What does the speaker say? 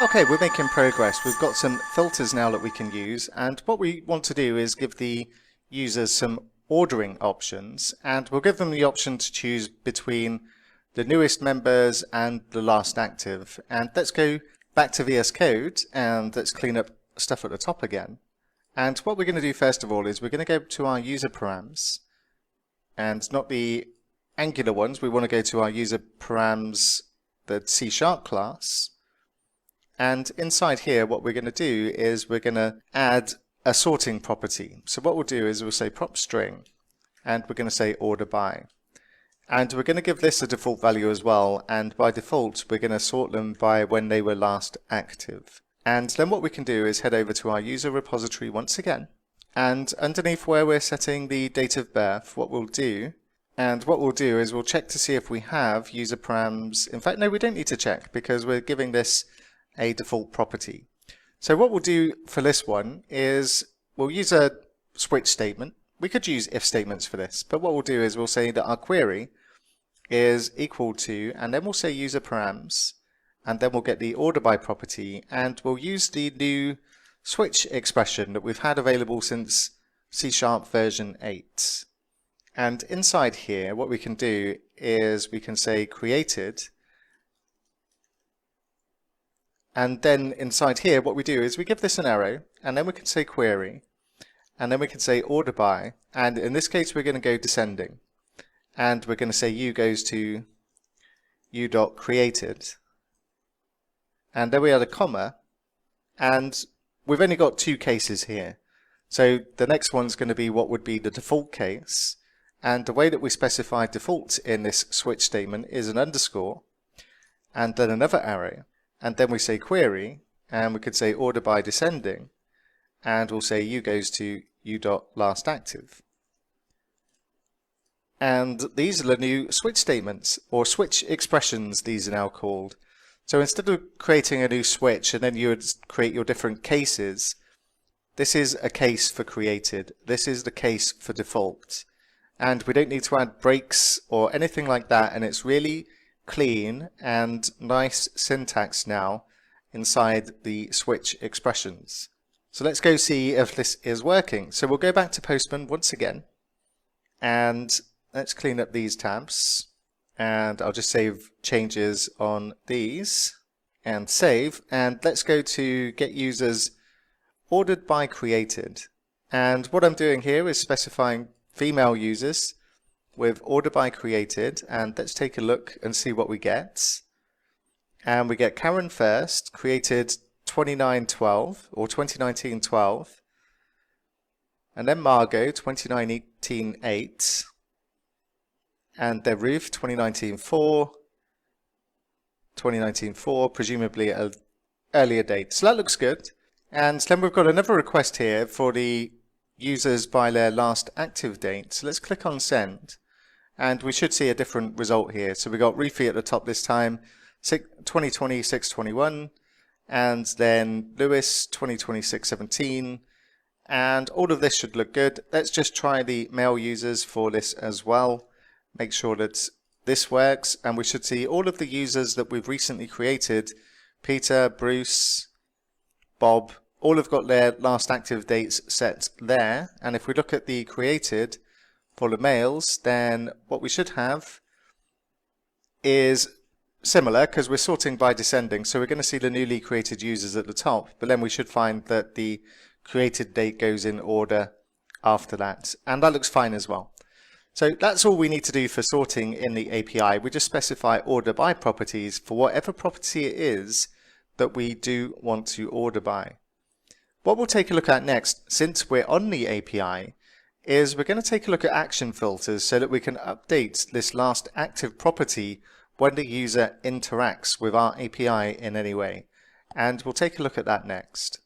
Okay, we're making progress. We've got some filters now that we can use, and what we want to do is give the users some ordering options, and we'll give them the option to choose between the newest members and the last active. And let's go back to VS Code and let's clean up stuff at the top again. And what we're going to do first of all is we're going to go to our user params, and not the Angular ones. We want to go to our user params, the C# class. And inside here, what we're going to do is we're going to add a sorting property. So what we'll do is we'll say prop string, and we're going to say order by. And we're going to give this a default value as well. And by default, we're going to sort them by when they were last active. And then what we can do is head over to our user repository once again. And underneath where we're setting the date of birth, what we'll do is we'll check to see if we have user params. In fact, no, we don't need to check because we're giving this a default property. So what we'll do for this one is we'll use a switch statement. We could use if statements for this, but what we'll do is we'll say that our query is equal to, and then we'll say user params, and then we'll get the order by property, and we'll use the new switch expression that we've had available since C# version 8. And inside here, what we can do is we can say created. And then inside here, what we do is we give this an arrow, and then we can say query, and then we can say order by, and in this case, we're going to go descending. And we're going to say u goes to u.created. And then we add a comma, and we've only got two cases here. So the next one's going to be what would be the default case. And the way that we specify default in this switch statement is an underscore, and then another arrow. And then we say query, and we could say order by descending, and we'll say u goes to u.lastActive. And these are the new switch statements, or switch expressions these are now called. So instead of creating a new switch and then you would create your different cases, this is a case for created, this is the case for default. And we don't need to add breaks or anything like that, and it's really clean and nice syntax now inside the switch expressions. So let's go see if this is working. So we'll go back to Postman once again, and let's clean up these tabs, and I'll just save changes on these and save, and let's go to get users ordered by created. And what I'm doing here is specifying female users with order by created, and let's take a look and see what we get. And we get Karen first, created 2912 or 2019-12, and then Margot 2019-8, and then Ruth 2019-4, 2019-4, presumably an earlier date. So that looks good. And then we've got another request here for the users by their last active date. So let's click on send. And we should see a different result here. So we got Ruthie at the top this time, 2020 6/21, and then Lewis 2020 6/17, and all of this should look good. Let's just try the male users for this as well. Make sure that this works, and we should see all of the users that we've recently created. Peter, Bruce, Bob, all have got their last active dates set there. And if we look at the created for the males, then what we should have is similar because we're sorting by descending. So we're going to see the newly created users at the top, but then we should find that the created date goes in order after that. And that looks fine as well. So that's all we need to do for sorting in the API. We just specify order by properties for whatever property it is that we do want to order by. What we'll take a look at next, since we're on the API, is we're going to take a look at action filters so that we can update this last active property when the user interacts with our API in any way. And we'll take a look at that next.